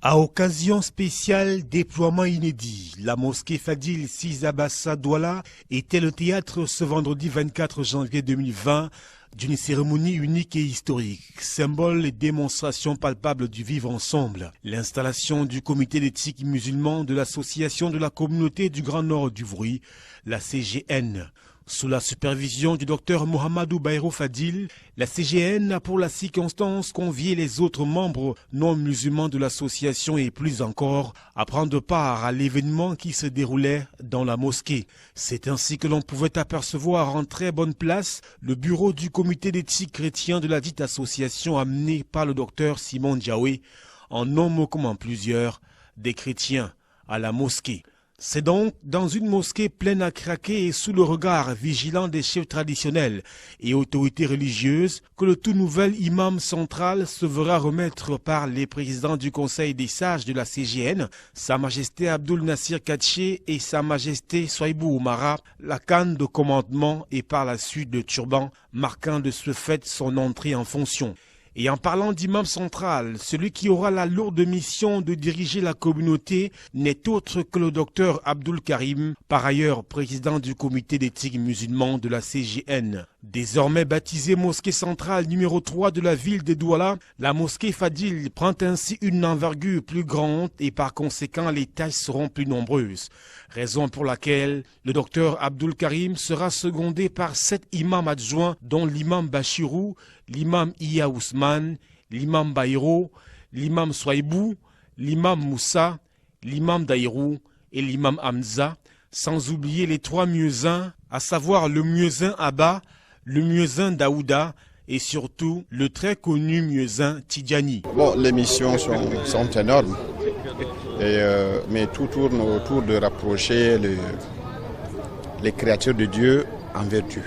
À occasion spéciale, déploiement inédit, la mosquée Fadil Sisabassa Douala était le théâtre ce vendredi 24 janvier 2020 d'une cérémonie unique et historique, symbole et démonstration palpable du vivre ensemble. L'installation du comité d'éthique musulman de l'association de la communauté du Grand Nord du Voury, la CGN. Sous la supervision du docteur Mohamedou Bayrou Fadil, la CGN a pour la circonstance convié les autres membres non musulmans de l'association et plus encore à prendre part à l'événement qui se déroulait dans la mosquée. C'est ainsi que l'on pouvait apercevoir en très bonne place le bureau du comité d'éthique chrétien de la dite association amené par le docteur Simon Diaoué, en homme comme en plusieurs, des chrétiens à la mosquée. C'est donc dans une mosquée pleine à craquer et sous le regard vigilant des chefs traditionnels et autorités religieuses que le tout nouvel imam central se verra remettre par les présidents du Conseil des sages de la CGN, Sa Majesté Abdul Nasir Katché et Sa Majesté Soaibou Oumara, la canne de commandement et par la suite le turban, marquant de ce fait son entrée en fonction. Et en parlant d'imam central, celui qui aura la lourde mission de diriger la communauté n'est autre que le docteur Abdul Karim, par ailleurs président du comité d'éthique musulman de la CGN. Désormais baptisée mosquée centrale numéro 3 de la ville de Douala, la mosquée Fadil prend ainsi une envergure plus grande et par conséquent les tâches seront plus nombreuses. Raison pour laquelle le docteur Abdul Karim sera secondé par 7 imams adjoints dont l'imam Bachirou, l'imam Iya Ousmane, l'imam Bayrou, l'imam Soaibou, l'imam Moussa, l'imam Daïrou et l'imam Hamza, sans oublier les 3 muezzins, à savoir le muezzin Abba, le muezzin Daouda et surtout le très connu muezzin Tidjani. Bon, les missions sont énormes, mais tout tourne autour de rapprocher les créatures de Dieu en vertu.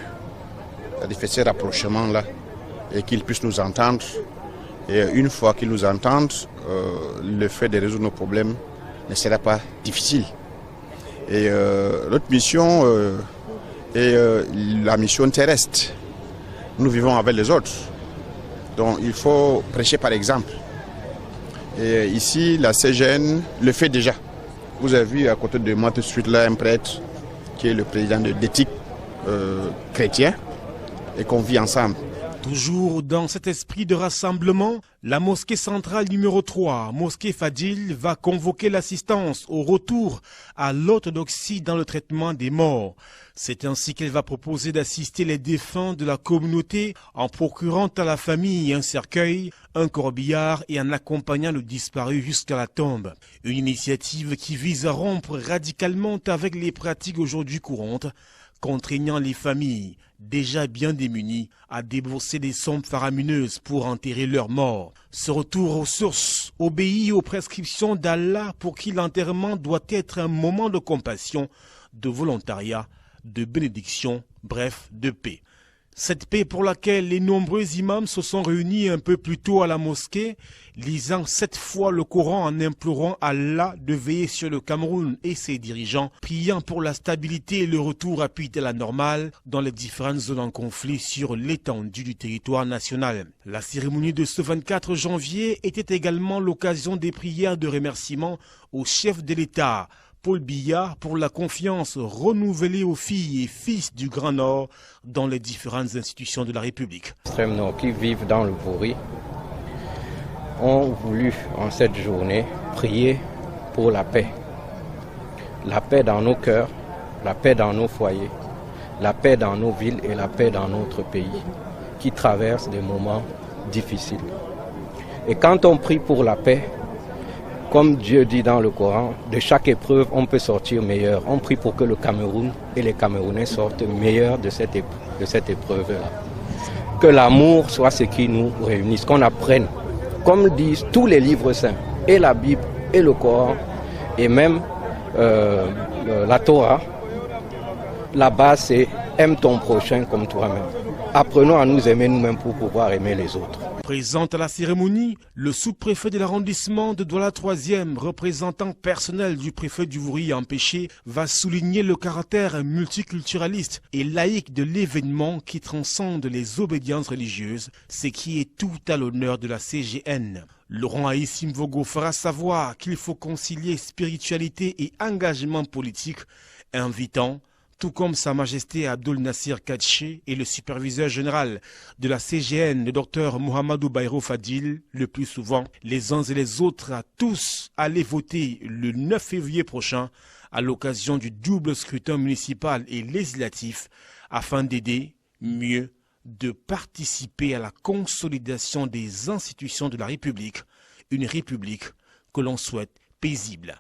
C'est-à-dire faire ce rapprochement-là et qu'ils puissent nous entendre. Et une fois qu'ils nous entendent, le fait de résoudre nos problèmes ne sera pas difficile. Et notre mission est la mission terrestre. Nous vivons avec les autres. Donc il faut prêcher par exemple. Et ici, la CGN le fait déjà. Vous avez vu à côté de moi tout de suite là un prêtre qui est le président d'éthique chrétien et qu'on vit ensemble. Toujours dans cet esprit de rassemblement, la mosquée centrale numéro 3, mosquée Fadil, va convoquer l'assistance au retour à l'orthodoxie dans le traitement des morts. C'est ainsi qu'elle va proposer d'assister les défunts de la communauté en procurant à la famille un cercueil, un corbillard et en accompagnant le disparu jusqu'à la tombe. Une initiative qui vise à rompre radicalement avec les pratiques aujourd'hui courantes, contraignant les familles, déjà bien démunies, à débourser des sommes faramineuses pour enterrer leurs morts. Ce retour aux sources obéit aux prescriptions d'Allah pour qui l'enterrement doit être un moment de compassion, de volontariat, de bénédiction, bref, de paix. Cette paix pour laquelle les nombreux imams se sont réunis un peu plus tôt à la mosquée, lisant 7 fois le Coran en implorant Allah de veiller sur le Cameroun et ses dirigeants, priant pour la stabilité et le retour rapide à la normale dans les différentes zones en conflit sur l'étendue du territoire national. La cérémonie de ce 24 janvier était également l'occasion des prières de remerciement au chef de l'État, Paul Biya, pour la confiance renouvelée aux filles et fils du Grand Nord dans les différentes institutions de la République. Les extrêmes nord qui vivent dans le Voury ont voulu en cette journée prier pour la paix. La paix dans nos cœurs, la paix dans nos foyers, la paix dans nos villes et la paix dans notre pays qui traverse des moments difficiles. Et quand on prie pour la paix, comme Dieu dit dans le Coran, de chaque épreuve, on peut sortir meilleur. On prie pour que le Cameroun et les Camerounais sortent meilleurs de cette épreuve-là. Que l'amour soit ce qui nous réunisse, qu'on apprenne, comme disent tous les livres saints, et la Bible, et le Coran, et même la Torah. La base, c'est aime ton prochain comme toi-même. Apprenons à nous aimer nous-mêmes pour pouvoir aimer les autres. Présent à la cérémonie, le sous-préfet de l'arrondissement de Douala 3e, représentant personnel du préfet du Voury empêché, va souligner le caractère multiculturaliste et laïque de l'événement qui transcende les obédiences religieuses, ce qui est tout à l'honneur de la CGN. Laurent Aïssim Vogo fera savoir qu'il faut concilier spiritualité et engagement politique, invitant, tout comme Sa Majesté Abdul Nassir Kadché et le superviseur général de la CGN, le docteur Mohamedou Bayrou Fadil, le plus souvent les uns et les autres à tous aller voter le 9 février prochain à l'occasion du double scrutin municipal et législatif afin d'aider mieux de participer à la consolidation des institutions de la République, une République que l'on souhaite paisible.